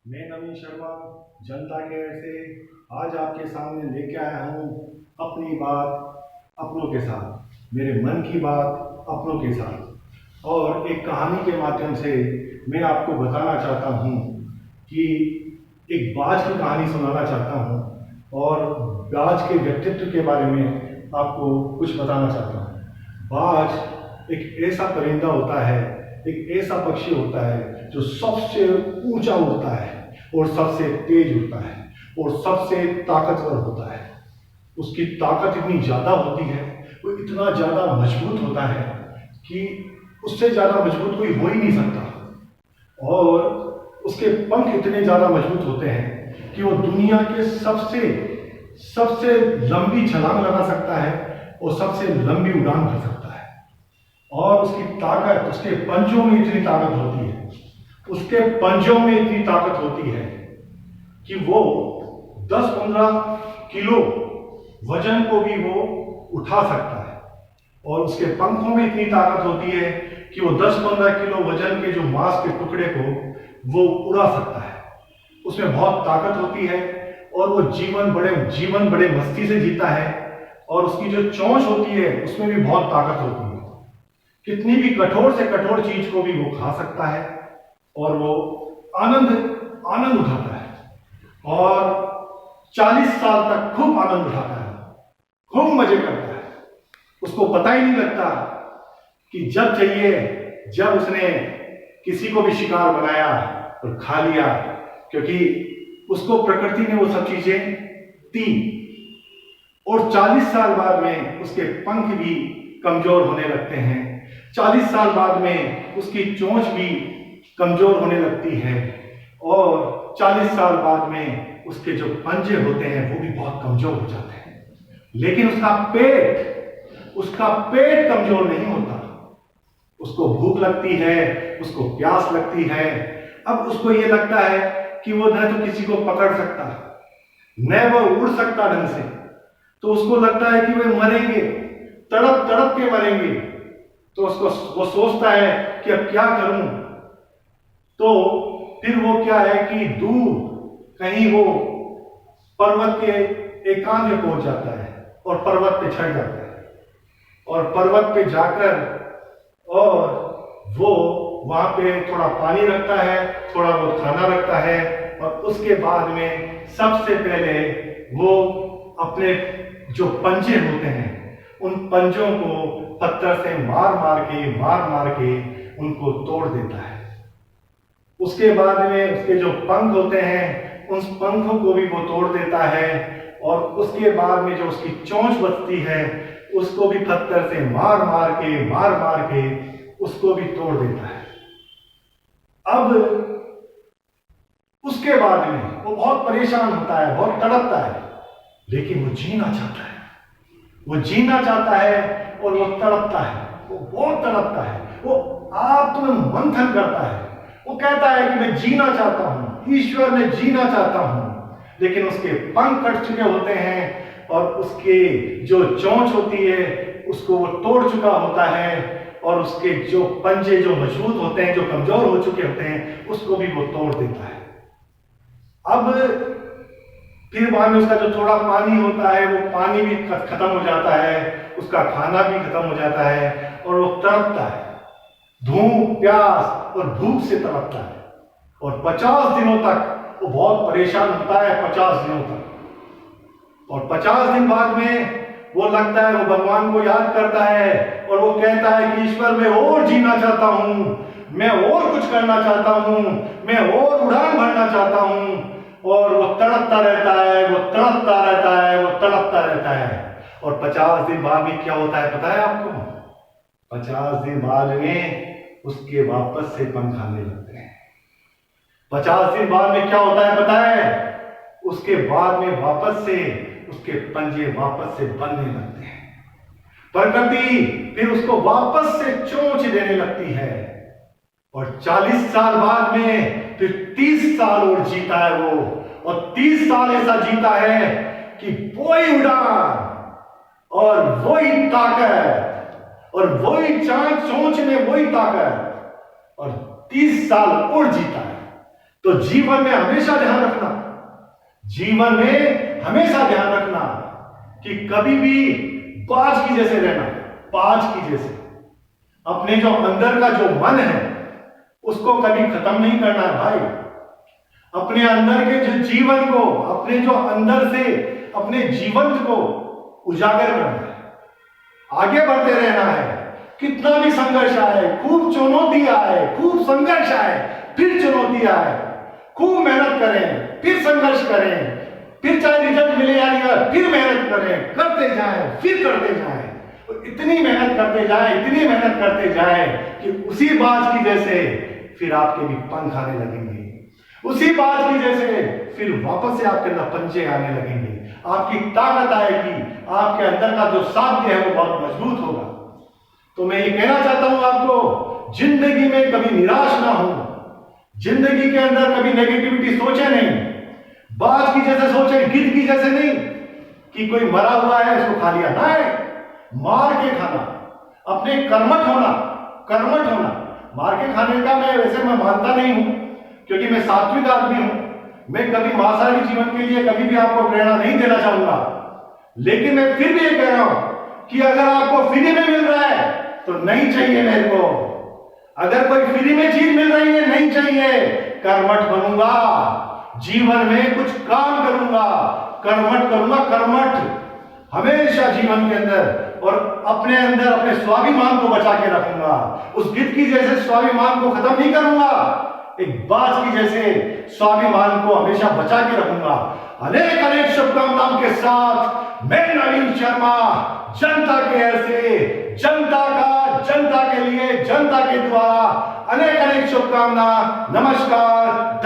मैं नवीन शर्मा जनता के से आज आपके सामने लेके आया हूँ अपनी बात अपनों के साथ, मेरे मन की बात अपनों के साथ। और एक कहानी के माध्यम से मैं आपको बताना चाहता हूँ कि एक बाज की कहानी सुनाना चाहता हूँ और बाज के व्यक्तित्व के बारे में आपको कुछ बताना चाहता हूँ। बाज एक ऐसा परिंदा होता है, एक ऐसा पक्षी होता है जो सबसे ऊंचा उड़ता है और सबसे तेज उड़ता है और सबसे ताकतवर होता है। उसकी ताकत इतनी ज्यादा होती है, वो इतना ज्यादा मजबूत होता है कि उससे ज्यादा मजबूत कोई हो ही नहीं सकता। और उसके पंख इतने ज्यादा मजबूत होते हैं कि वो दुनिया के सबसे सबसे लंबी छलांग लगा सकता है और सबसे लंबी उड़ान भर सकता है। और उसकी ताकत, उसके पंजों में इतनी ताकत होती है, उसके पंजों में इतनी ताकत होती है कि वो 10-15 किलो वजन को भी वो उठा सकता है। और उसके पंखों में इतनी ताकत होती है कि वो 10-15 किलो वजन के जो मांस के टुकड़े को वो उड़ा सकता है। उसमें बहुत ताकत होती है और वो जीवन बड़े मस्ती से जीता है। और उसकी जो चोंच होती है उसमें भी बहुत ताकत होती है। कितनी भी कठोर से कठोर चीज को भी वो खा सकता है और वो आनंद आनंद उठाता है। और 40 साल तक खूब आनंद उठाता है, खूब मजे करता है। उसको पता ही नहीं लगता कि जब चाहिए, जब उसने किसी को भी शिकार बनाया और खा लिया, क्योंकि उसको प्रकृति ने वो सब चीजें दी। और 40 साल बाद में उसके पंख भी कमजोर होने लगते हैं, 40 साल बाद में उसकी चोंच भी कमजोर होने लगती है और 40 साल बाद में उसके जो पंजे होते हैं वो भी बहुत कमजोर हो जाते हैं। लेकिन उसका पेट कमजोर नहीं होता। उसको भूख लगती है, उसको प्यास लगती है। अब उसको ये लगता है कि वो न तो किसी को पकड़ सकता, न वो उड़ सकता ढंग से। तो उसको लगता है कि वे मरेंगे, तड़प तड़प के मरेंगे। तो उसको वो सोचता है कि अब क्या करूं। तो फिर वो क्या है कि दूर कहीं वो पर्वत के एकांत में पहुंच जाता है और पर्वत पे चढ़ जाता है। और पर्वत पे जाकर और वो वहां पे थोड़ा पानी रखता है, थोड़ा बहुत खाना रखता है। और उसके बाद में सबसे पहले वो अपने जो पंजे होते हैं उन पंजों को पत्थर से मार मार के उनको तोड़ देता है। उसके बाद में उसके जो पंख होते हैं उन पंखों को भी वो तोड़ देता है। और उसके बाद में जो उसकी चोंच बचती है उसको भी पत्थर से मार मार के उसको भी तोड़ देता है। अब उसके बाद में वो बहुत परेशान होता है, बहुत तड़पता है, लेकिन वो जीना चाहता है। वो जीना चाहता है और वो तड़पता है, वो बहुत तड़पता है, वो आत्म मंथन करता है। वो कहता है कि मैं जीना चाहता हूं, ईश्वर में जीना चाहता हूं। लेकिन उसके पंख कट चुके होते हैं और उसके जो चोंच होती है उसको वो तोड़ चुका होता है। और उसके जो पंजे जो मजबूत होते हैं, जो कमजोर हो चुके होते हैं, उसको भी वो तोड़ देता है। अब फिर बाद में उसका जो थोड़ा पानी होता है वो पानी भी खत्म हो जाता है, उसका खाना भी खत्म हो जाता है और वो तड़पता है, धूप प्यास और भूख से तड़पता है। और 50 दिनों तक वो बहुत परेशान होता है, 50 दिनों तक। और 50 दिन बाद में वो लगता है, वो भगवान को याद करता है और वो कहता है कि ईश्वर मैं और जीना चाहता हूं, मैं और कुछ करना चाहता हूं, मैं और उड़ान भरना चाहता हूं। और वो तड़पता रहता है, वो तड़पता रहता है, वो तड़पता रहता है। और 50 दिन बाद में क्या होता है पता है आपको? 50 दिन बाद में उसके वापस से पंख आने लगते हैं। 50 दिन बाद में क्या होता है पता है? उसके बाद में वापस से उसके पंजे वापस से बनने लगते हैं। प्रकृति फिर उसको वापस से चोंच देने लगती है। और 40 साल बाद में फिर 30 साल और जीता है वो। और 30 साल ऐसा जीता है कि वही उड़ान और वही ताकत और वही चांद चोंच में वही ताकत और 30 साल और जीता है। तो तो जीवन में हमेशा ध्यान रखना, जीवन में हमेशा ध्यान रखना कि कभी भी बाज की जैसे रहना, बाज की जैसे। अपने जो अंदर का जो मन है उसको कभी खत्म नहीं करना है भाई। अपने अंदर के जो जीवन को, अपने जो अंदर से अपने जीवन को उजागर करना है, आगे बढ़ते रहना है। कितना भी संघर्ष आए, खूब चुनौती आए, खूब संघर्ष आए, फिर चुनौती आए, खूब मेहनत करें, फिर संघर्ष करें, फिर चाहे रिजल्ट मिले या नहीं, फिर मेहनत करें, करते जाएं, फिर करते जाएं, इतनी मेहनत करते जाएं, इतनी मेहनत करते जाएं कि उसी बाज की जैसे फिर आपके भी पंख आने लगेंगे, उसी बात की जैसे फिर वापस से आपके अंदर पंजे आने लगेंगे, आपकी ताकत आएगी, आपके अंदर का जो साध्य है वो बहुत मजबूत होगा। तो मैं ये कहना चाहता हूं आपको, जिंदगी में कभी निराश ना हो, जिंदगी के अंदर कभी नेगेटिविटी सोचे नहीं, बाज की जैसे सोचे, गिद्ध की जैसे नहीं कि कोई मरा हुआ है उसको खा लिया, ना मार के खाना, अपने कर्मठ होना, कर्मठ होना। मार के खाने का मैं मानता नहीं हूं, क्योंकि मैं सात्विक आदमी हूं। मैं कभी मांसाहारी जीवन के लिए कभी भी आपको प्रेरणा नहीं देना चाहूंगा, लेकिन मैं फिर भी ये कह रहा हूं कि अगर आपको फ्री में मिल रहा है तो नहीं चाहिए मेरे को। अगर कोई फ्री में चीज मिल रही है, नहीं चाहिए। कर्मठ बनूंगा, जीवन में कुछ काम करूंगा, कर्मठ करूंगा, कर्मठ हमेशा जीवन के अंदर, और अपने अंदर अपने स्वाभिमान को बचा के रखूंगा। उस गिद्ध की जैसे स्वाभिमान को खत्म नहीं करूंगा, एक बाज की जैसे स्वाभिमान को हमेशा बचा के रखूंगा। अनेक अनेक शुभकामनाओं के साथ मैं नवीन शर्मा, जनता के ऐसे, जनता का, जनता के लिए, जनता के द्वारा अनेक अनेक शुभकामना। नमस्कार।